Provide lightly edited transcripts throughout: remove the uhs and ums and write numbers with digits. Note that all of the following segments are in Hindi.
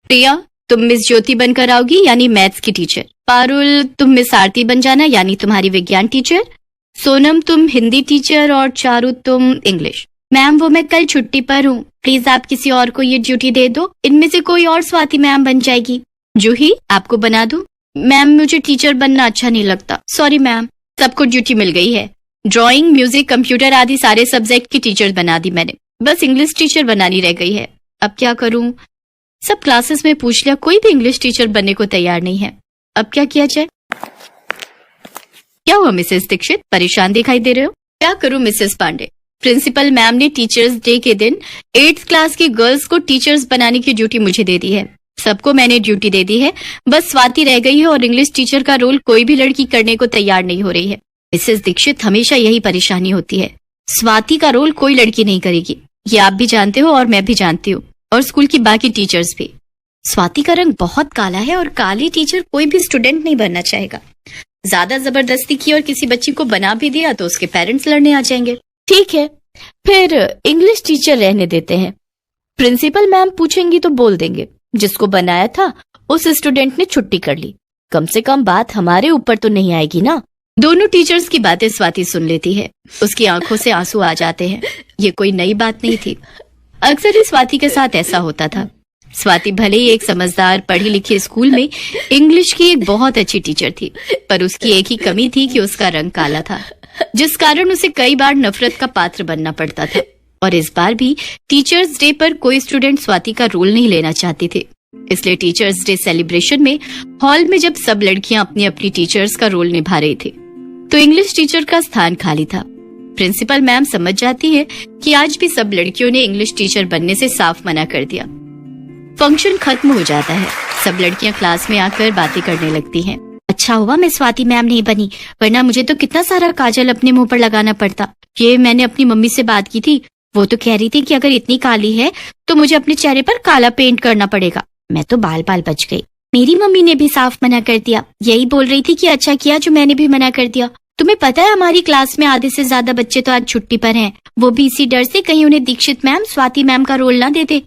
प्रिया, तुम मिस ज्योति बनकर आओगी यानी मैथ्स की टीचर। पारुल, तुम मिस आरती बन जाना यानी तुम्हारी विज्ञान टीचर। सोनम, तुम हिंदी टीचर और चारू तुम इंग्लिश। मैम, वो मैं कल छुट्टी पर हूँ, प्लीज आप किसी और को ये ड्यूटी दे दो, इनमें से कोई और स्वाति मैम बन जाएगी। जूही, आपको बना दूं? मैम, मुझे टीचर बनना अच्छा नहीं लगता, सॉरी मैम। सबको ड्यूटी मिल गई है। ड्राइंग, म्यूजिक, कंप्यूटर आदि सारे सब्जेक्ट की टीचर बना दी मैंने, बस इंग्लिश टीचर बनानी रह गई है। अब क्या करूं? सब क्लासेस में पूछ लिया, कोई भी इंग्लिश टीचर बनने को तैयार नहीं है। अब क्या किया जाए? क्या हुआ मिसेस दीक्षित, परेशान दिखाई दे रहे हो? क्या करूं मिसेस पांडे, प्रिंसिपल मैम ने टीचर्स डे के दिन 8th क्लास की गर्ल्स को टीचर्स बनाने की ड्यूटी मुझे दे दी है। सबको मैंने ड्यूटी दे दी है, बस स्वाति रह गई है और इंग्लिश टीचर का रोल कोई भी लड़की करने को तैयार नहीं हो रही है। मिसेस दीक्षित, हमेशा यही परेशानी होती है, स्वाति का रोल कोई लड़की नहीं करेगी, ये आप भी जानते हो और मैं भी जानती हूँ, और स्कूल की बाकी टीचर्स भी। स्वाति का रंग बहुत काला है और काली टीचर कोई भी स्टूडेंट नहीं बनना चाहेगा। ज्यादा जबरदस्ती की और किसी बच्ची को बना भी दिया तो उसके पेरेंट्स लड़ने आ जाएंगे। ठीक है, फिर इंग्लिश टीचर रहने देते हैं, प्रिंसिपल मैम पूछेंगी तो बोल देंगे जिसको बनाया था उस स्टूडेंट ने छुट्टी कर ली, कम से कम बात हमारे ऊपर तो नहीं आएगी ना। दोनों टीचर्स की बातें स्वाति सुन लेती है, उसकी आंखों से आंसू आ जाते हैं। ये कोई नई बात नहीं थी, अक्सर ही स्वाति के साथ ऐसा होता था। स्वाति भले ही एक समझदार पढ़ी लिखी स्कूल में इंग्लिश की एक बहुत अच्छी टीचर थी, पर उसकी एक ही कमी थी कि उसका रंग काला था, जिस कारण उसे कई बार नफरत का पात्र बनना पड़ता था। और इस बार भी टीचर्स डे पर कोई स्टूडेंट स्वाति का रोल नहीं लेना चाहती थी, इसलिए टीचर्स डे सेलिब्रेशन में हॉल में जब सब लड़कियां अपनी अपनी टीचर्स का रोल निभा रही थी तो इंग्लिश टीचर का स्थान खाली था। प्रिंसिपल मैम समझ जाती है कि आज भी सब लड़कियों ने इंग्लिश टीचर बनने से साफ मना कर दिया। फंक्शन खत्म हो जाता है, सब लड़कियां क्लास में आकर बातें करने लगती हैं। अच्छा हुआ मैं स्वाति मैम नहीं बनी, वरना मुझे तो कितना सारा काजल अपने मुंह पर लगाना पड़ता। ये मैंने अपनी मम्मी से बात की थी, वो तो कह रही थी कि अगर इतनी काली है तो मुझे अपने चेहरे पर काला पेंट करना पड़ेगा। मैं तो बाल बाल बच गई। मेरी मम्मी ने भी साफ मना कर दिया, यही बोल रही थी कि अच्छा किया जो मैंने भी मना कर दिया। तुम्हें पता है हमारी क्लास में आधे से ज्यादा बच्चे तो आज छुट्टी पर हैं, वो भी इसी डर से कहीं उन्हें दीक्षित मैम स्वाति मैम का रोल ना दे दे।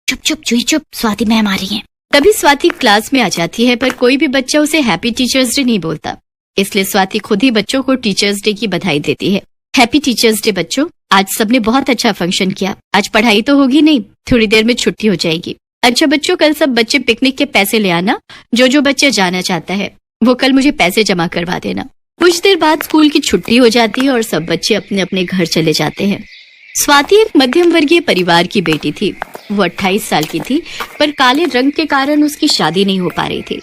चुप चुप चुई चुप, स्वाति मैम आ रही हैं। तभी स्वाति क्लास में आ जाती है, पर कोई भी बच्चा उसे हैप्पी टीचर्स डे नहीं बोलता, इसलिए स्वाति खुद ही बच्चों को टीचर्स डे की बधाई देती है। हैप्पी टीचर्स डे बच्चों, आज सबने बहुत अच्छा फंक्शन किया, आज पढ़ाई तो होगी नहीं, थोड़ी देर में छुट्टी हो जाएगी। अच्छा बच्चों, कल सब बच्चे पिकनिक के पैसे ले आना, जो बच्चे जाना चाहता है वो कल मुझे पैसे जमा करवा देना। कुछ देर बाद स्कूल की छुट्टी हो जाती है और सब बच्चे अपने अपने घर चले जाते हैं। स्वाति एक मध्यम वर्गीय परिवार की बेटी थी, वो 28 साल की थी, पर काले रंग के कारण उसकी शादी नहीं हो पा रही थी।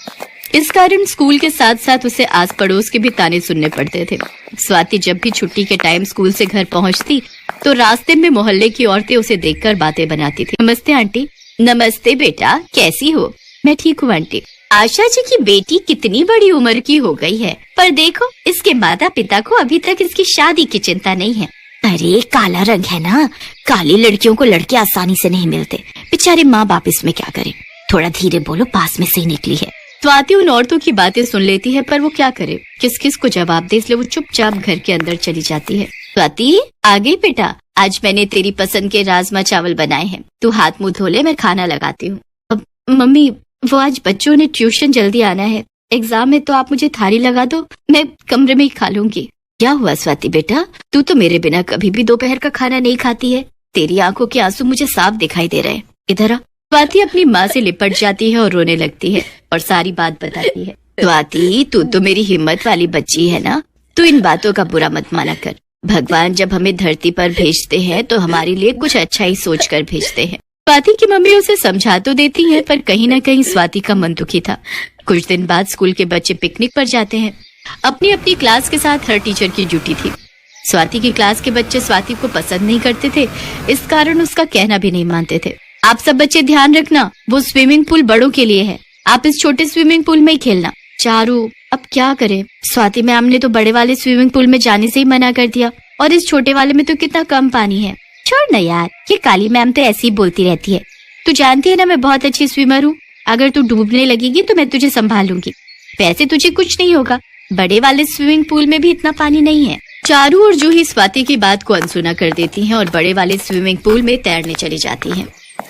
इस कारण स्कूल के साथ साथ उसे आस पड़ोस के भी ताने सुनने पड़ते थे। स्वाति जब भी छुट्टी के टाइम स्कूल से घर पहुंचती तो रास्ते में मोहल्ले की औरतें उसे देखकर बातें बनाती थी। नमस्ते आंटी। नमस्ते बेटा, कैसी हो? मैं ठीक हूँ आंटी। आशा जी की बेटी कितनी बड़ी उम्र की हो गई है, पर देखो इसके माता पिता को अभी तक इसकी शादी की चिंता नहीं है। अरे काला रंग है ना, काली लड़कियों को लड़के आसानी से नहीं मिलते, बेचारे माँ बाप इसमें क्या करें। थोड़ा धीरे बोलो, पास में से ही निकली है। स्वाति उन औरतों की बातें सुन लेती है, पर वो क्या करे, किस किस को जवाब दे, इसलिए वो चुपचाप घर के अंदर चली जाती है। स्वाति आ गई बेटा, आज मैंने तेरी पसंद के राजमा चावल बनाए हैं, तू हाथ मुंह धो ले, मैं खाना लगाती हूँ। अब मम्मी, वो आज बच्चों ने ट्यूशन जल्दी आना है, एग्जाम है, तो आप मुझे थाली लगा दो, मैं कमरे में ही खा लूंगी। क्या हुआ स्वाति बेटा, तू तो मेरे बिना कभी भी दोपहर का खाना नहीं खाती है, तेरी आंखों के आंसू मुझे साफ दिखाई दे रहे हैं, इधर आ। स्वाति अपनी माँ से लिपट जाती है और रोने लगती है और सारी बात बताती है। स्वाति, तू तो मेरी हिम्मत वाली बच्ची है ना, तू इन बातों का बुरा मत माना कर। भगवान जब हमें धरती पर भेजते हैं तो हमारे लिए कुछ अच्छा ही सोच कर भेजते हैं। स्वाति की मम्मी उसे समझा तो देती है, पर कहीं न कहीं स्वाति का मन दुखी था। कुछ दिन बाद स्कूल के बच्चे पिकनिक पर जाते हैं। अपनी अपनी क्लास के साथ हर टीचर की ड्यूटी थी। स्वाति की क्लास के बच्चे स्वाति को पसंद नहीं करते थे, इस कारण उसका कहना भी नहीं मानते थे। आप सब बच्चे ध्यान रखना, वो स्विमिंग पूल बड़ों के लिए है, आप इस छोटे स्विमिंग पूल में ही खेलना। चारू, अब क्या करें, स्वाति मैम ने तो बड़े वाले स्विमिंग पूल में जाने से ही मना कर दिया, और इस छोटे वाले में तो कितना कम पानी है। छोड़ ना यार, ये काली मैम तो ऐसी ही बोलती रहती है, तू जानती है ना मैं बहुत अच्छी स्विमर हूँ, अगर तू डूबने लगेगी तो मैं तुझे संभालूंगी, वैसे तुझे कुछ नहीं होगा, बड़े वाले स्विमिंग पूल में भी इतना पानी नहीं है। चारू और जूही स्वाति की बात को अनसुना कर देती हैं और बड़े वाले स्विमिंग पूल में तैरने चली जाती हैं।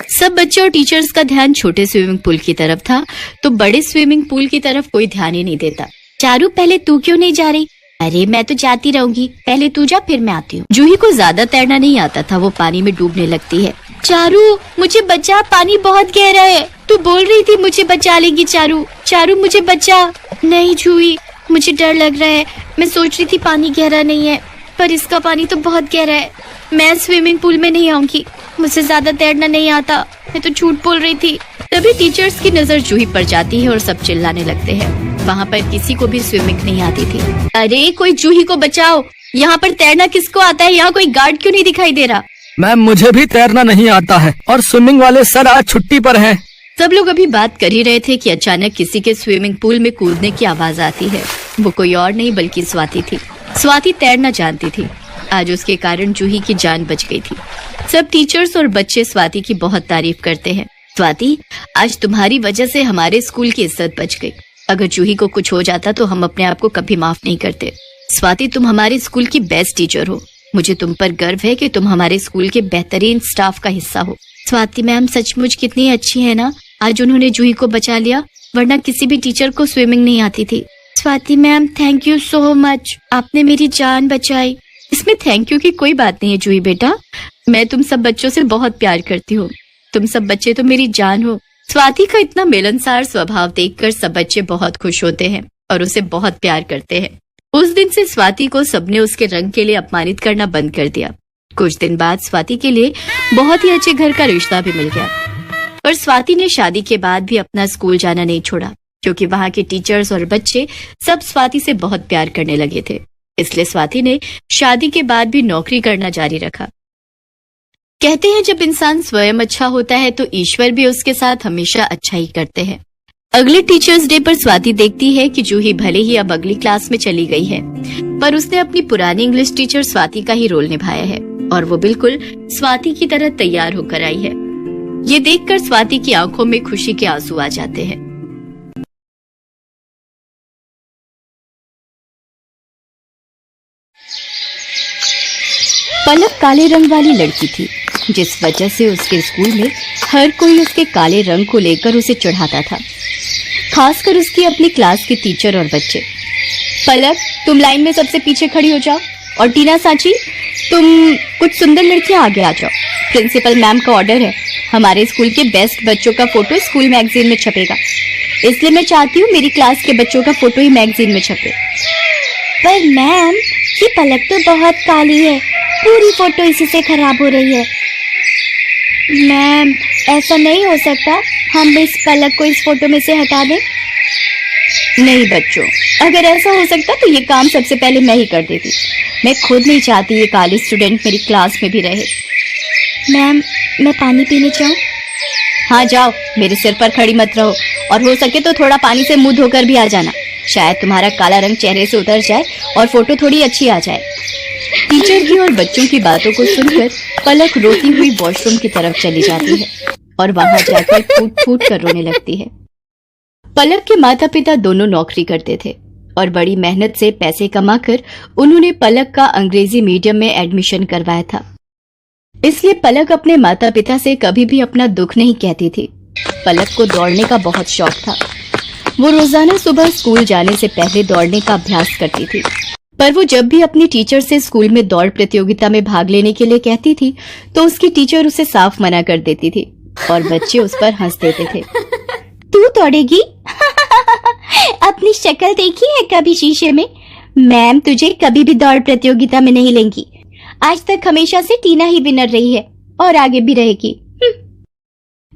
सब बच्चों और टीचर्स का ध्यान छोटे स्विमिंग पूल की तरफ था, तो बड़े स्विमिंग पूल की तरफ कोई ध्यान ही नहीं देता। चारू, पहले तू क्यों नहीं जा रही? अरे मैं तो जाती रहूंगी, पहले तू जा फिर मैं आती हूँ। जूही को ज्यादा तैरना नहीं आता था, वो पानी में डूबने लगती है। चारू मुझे बचा, पानी बहुत गहरा है। तू बोल रही थी मुझे बचा लेगी चारू, चारू मुझे बचा। नहीं जूही, मुझे डर लग रहा है। मैं सोच रही थी पानी गहरा नहीं है, पर इसका पानी तो बहुत गहरा है। मैं स्विमिंग पूल में नहीं आऊंगी, मुझे ज्यादा तैरना नहीं आता। मैं तो झूठ बोल रही थी। तभी टीचर्स की नजर जूही पर जाती है और सब चिल्लाने लगते हैं। वहाँ पर किसी को भी स्विमिंग नहीं आती थी। अरे कोई जूही को बचाओ, यहाँ पर तैरना किसको आता है? यहाँ कोई गार्ड क्यों नहीं दिखाई दे रहा? मैम, मुझे भी तैरना नहीं आता है और स्विमिंग वाले सर आज छुट्टी पर हैं। सब लोग अभी बात कर ही रहे थे कि अचानक किसी के स्विमिंग पूल में कूदने की आवाज आती है। वो कोई और नहीं बल्कि स्वाति थी। स्वाति तैरना जानती थी। आज उसके कारण जूही की जान बच गई थी। सब टीचर्स और बच्चे स्वाति की बहुत तारीफ करते हैं। स्वाति, आज तुम्हारी वजह से हमारे स्कूल की इज्जत बच गई। अगर जूही को कुछ हो जाता तो हम अपने आप को कभी माफ नहीं करते। स्वाति, तुम हमारे स्कूल की बेस्ट टीचर हो। मुझे तुम पर गर्व है कि तुम हमारे स्कूल के बेहतरीन स्टाफ का हिस्सा हो। स्वाति मैम सचमुच कितनी अच्छी है ना, आज उन्होंने जूही को बचा लिया, वरना किसी भी टीचर को स्विमिंग नहीं आती थी। Swati ma'am thank you so much, आपने मेरी जान बचाई। इसमें थैंक यू की कोई बात नहीं है जूही बेटा, मैं तुम सब बच्चों से बहुत प्यार करती हूँ। तुम सब बच्चे तो मेरी जान हो। स्वाति का इतना मिलनसार स्वभाव देखकर सब बच्चे बहुत खुश होते हैं और उसे बहुत प्यार करते हैं। उस दिन से स्वाति को सबने उसके रंग के लिए अपमानित करना बंद कर दिया। कुछ दिन बाद स्वाति के लिए बहुत ही अच्छे घर का रिश्ता भी मिल गया। पर स्वाति ने शादी के बाद भी अपना स्कूल जाना नहीं छोड़ा, क्योंकि वहाँ के टीचर्स और बच्चे सब स्वाति से बहुत प्यार करने लगे थे। इसलिए स्वाति ने शादी के बाद भी नौकरी करना जारी रखा। कहते हैं जब इंसान स्वयं अच्छा होता है तो ईश्वर भी उसके साथ हमेशा अच्छा ही करते हैं। अगले टीचर्स डे पर स्वाति देखती है कि जूही भले ही अब अगली क्लास में चली गई है, पर उसने अपनी पुरानी इंग्लिश टीचर स्वाति का ही रोल निभाया है और वो बिल्कुल स्वाति की तरह तैयार होकर आई है। ये देखकर स्वाति की आंखों में खुशी के आंसू आ जाते हैं। पलक काले रंग वाली लड़की थी, जिस वजह से उसके स्कूल में हर कोई उसके काले रंग को लेकर उसे चढ़ाता था, खासकर उसकी अपनी क्लास के टीचर और बच्चे। पलक, तुम लाइन में सबसे पीछे खड़ी हो जाओ, और टीना साची, तुम कुछ सुंदर लड़कियां आगे आ जाओ। प्रिंसिपल मैम का ऑर्डर है, हमारे स्कूल के बेस्ट बच्चों का फोटो स्कूल मैगजीन में छपेगा, इसलिए मैं चाहती हूँ मेरी क्लास के बच्चों का फोटो ही मैगजीन में छपे। पर मैम, ये पलक तो बहुत काली है, पूरी फोटो इसी से खराब हो रही है। मैम, ऐसा नहीं हो सकता, हम इस पलक को इस फोटो में से हटा दें। नहीं बच्चों, अगर ऐसा हो सकता तो ये काम सबसे पहले मैं ही कर देती। मैं खुद नहीं चाहती ये काली स्टूडेंट मेरी क्लास में भी रहे। मैम, मैं पानी पीने जाऊं? हाँ जाओ, मेरे सिर पर खड़ी मत रहो, और हो सके तो थोड़ा पानी से मुंह धोकर भी आ जाना, शायद तुम्हारा काला रंग चेहरे से उतर जाए और फोटो थोड़ी अच्छी आ जाए। टीचर की और बच्चों की बातों को सुनकर पलक रोती हुई वॉशरूम की तरफ चली जाती है और वहां जाकर फूट फूट कर रोने लगती है। पलक के माता पिता दोनों नौकरी करते थे और बड़ी मेहनत से पैसे कमाकर उन्होंने पलक का अंग्रेजी मीडियम में एडमिशन करवाया था। इसलिए पलक अपने माता पिता से कभी भी अपना दुख नहीं कहती थी। पलक को दौड़ने का बहुत शौक था। वो रोजाना सुबह स्कूल जाने से पहले दौड़ने का अभ्यास करती थी, पर वो जब भी अपनी टीचर से स्कूल में दौड़ प्रतियोगिता में भाग लेने के लिए कहती थी तो उसकी टीचर उसे साफ मना कर देती थी और बच्चे उस पर हंस देते थे। तू दौड़ेगी? अपनी शक्ल देखी है कभी शीशे में? मैम तुझे कभी भी दौड़ प्रतियोगिता में नहीं लेंगी। आज तक हमेशा से टीना ही विनर रही है और आगे भी रहेगी।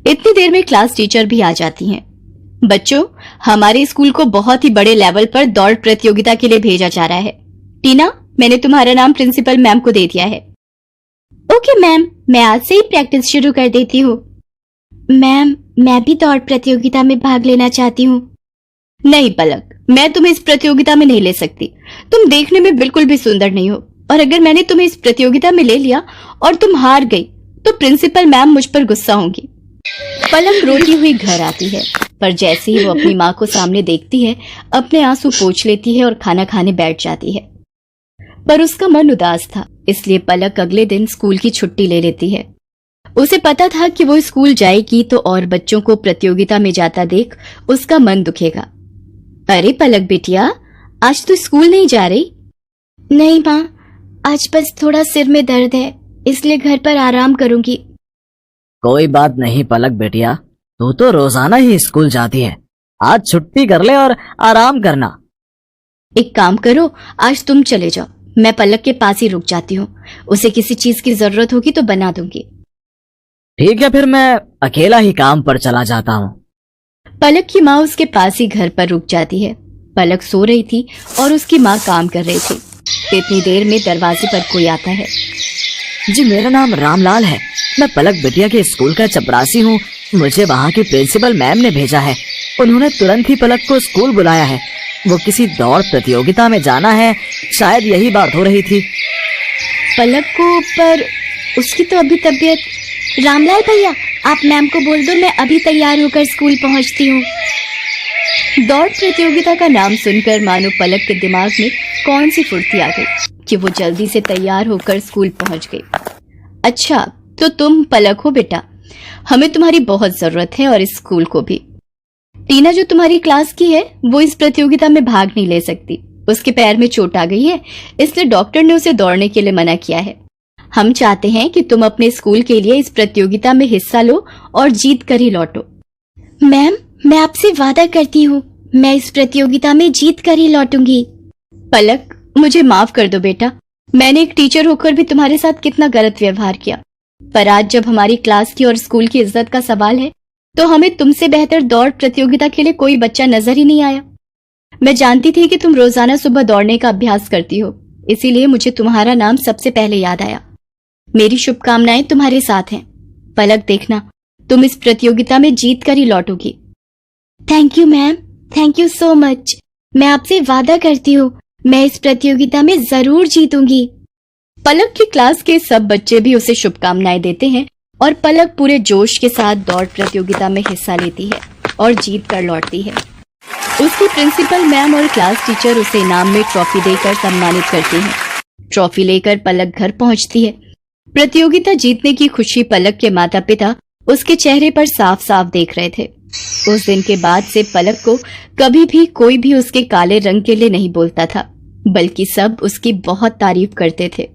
इतनी देर में क्लास टीचर भी आ जाती हैं। बच्चों, हमारे स्कूल को बहुत ही बड़े लेवल पर दौड़ प्रतियोगिता के लिए भेजा जा रहा है। टीना, मैंने तुम्हारा नाम प्रिंसिपल मैम को दे दिया है। ओके मैम, मैं आज से ही प्रैक्टिस शुरू कर देती हूँ। मैम, मैं भी दौड़ प्रतियोगिता में भाग लेना चाहती हूँ। नहीं पलक, मैं तुम्हें इस प्रतियोगिता में नहीं ले सकती। तुम देखने में बिल्कुल भी सुंदर नहीं हो, और अगर मैंने तुम्हें इस प्रतियोगिता में ले लिया और तुम हार गई तो प्रिंसिपल मैम मुझ पर गुस्सा होंगी। पलक रोती हुई घर आती है, पर जैसे ही वो अपनी माँ को सामने देखती है अपने आंसू पोंछ लेती है और खाना खाने बैठ जाती है। पर उसका मन उदास था, इसलिए पलक अगले दिन स्कूल की छुट्टी ले लेती है। उसे पता था कि वो स्कूल जाएगी तो और बच्चों को प्रतियोगिता में जाता देख उसका मन दुखेगा। अरे पलक बेटिया, आज तू स्कूल नहीं जा रही? नहीं माँ, आज बस थोड़ा सिर में दर्द है, इसलिए घर पर आराम करूंगी। कोई बात नहीं पलक बेटिया, तू तो रोजाना ही स्कूल जाती है, आज छुट्टी कर ले और आराम करना। एक काम करो, आज तुम चले जाओ, मैं पलक के पास ही रुक जाती हूँ। उसे किसी चीज की जरूरत होगी तो बना दूंगी। ठीक है, फिर मैं अकेला ही काम पर चला जाता हूँ। पलक की माँ उसके पास ही घर पर रुक जाती है। पलक सो रही थी और उसकी माँ काम कर रही थी। इतनी देर में दरवाजे पर कोई आता है। जी, मेरा नाम रामलाल है, मैं पलक बिटिया के स्कूल का चपरासी हूँ। मुझे वहाँ की प्रिंसिपल मैम ने भेजा है। उन्होंने तुरंत ही पलक को स्कूल बुलाया है। वो किसी दौड़ प्रतियोगिता में जाना है, शायद यही बात हो रही थी। पलक को, पर उसकी तो अभी तबीयत। रामलाल भैया, आप मैम को बोल दो मैं अभी तैयार होकर स्कूल पहुंचती हूँ। दौड़ प्रतियोगिता का नाम सुनकर मानो पलक के दिमाग में कौन सी फुर्ती आ गई कि वो जल्दी से तैयार होकर स्कूल पहुंच गई। अच्छा, तो तुम पलक हो बेटा, हमें तुम्हारी बहुत जरूरत है और इस स्कूल को भी। टीना जो तुम्हारी क्लास की है वो इस प्रतियोगिता में भाग नहीं ले सकती। उसके पैर में चोट आ गई है, इसलिए डॉक्टर ने उसे दौड़ने के लिए मना किया है। हम चाहते हैं कि तुम अपने स्कूल के लिए इस प्रतियोगिता में हिस्सा लो और जीत कर ही लौटो। मैम, मैं आपसे वादा करती हूँ, मैं इस प्रतियोगिता में जीत कर ही लौटूंगी। पलक, मुझे माफ कर दो बेटा, मैंने एक टीचर होकर भी तुम्हारे साथ कितना गलत व्यवहार किया। पर आज जब हमारी क्लास की और स्कूल की इज्जत का सवाल है तो हमें तुमसे बेहतर दौड़ प्रतियोगिता के लिए कोई बच्चा नजर ही नहीं आया। मैं जानती थी कि तुम रोजाना सुबह दौड़ने का अभ्यास करती हो, इसीलिए मुझे तुम्हारा नाम सबसे पहले याद आया। मेरी शुभकामनाएं तुम्हारे साथ हैं। पलक, देखना तुम इस प्रतियोगिता में जीत कर ही लौटोगी। Thank you ma'am, thank you so much. मैं आपसे वादा करती हूँ मैं इस प्रतियोगिता में जरूर जीतूंगी। पलक की क्लास के सब बच्चे भी उसे शुभकामनाएं देते हैं और पलक पूरे जोश के साथ दौड़ प्रतियोगिता में हिस्सा लेती है और जीत कर लौटती है। उसकी प्रिंसिपल मैम और क्लास टीचर उसे इनाम में ट्रॉफी देकर सम्मानित करती हैं। ट्रॉफी लेकर पलक घर पहुंचती है। प्रतियोगिता जीतने की खुशी पलक के माता पिता उसके चेहरे पर साफ साफ देख रहे थे। उस दिन के बाद से पलक को कभी भी कोई भी उसके काले रंग के लिए नहीं बोलता था, बल्कि सब उसकी बहुत तारीफ करते थे।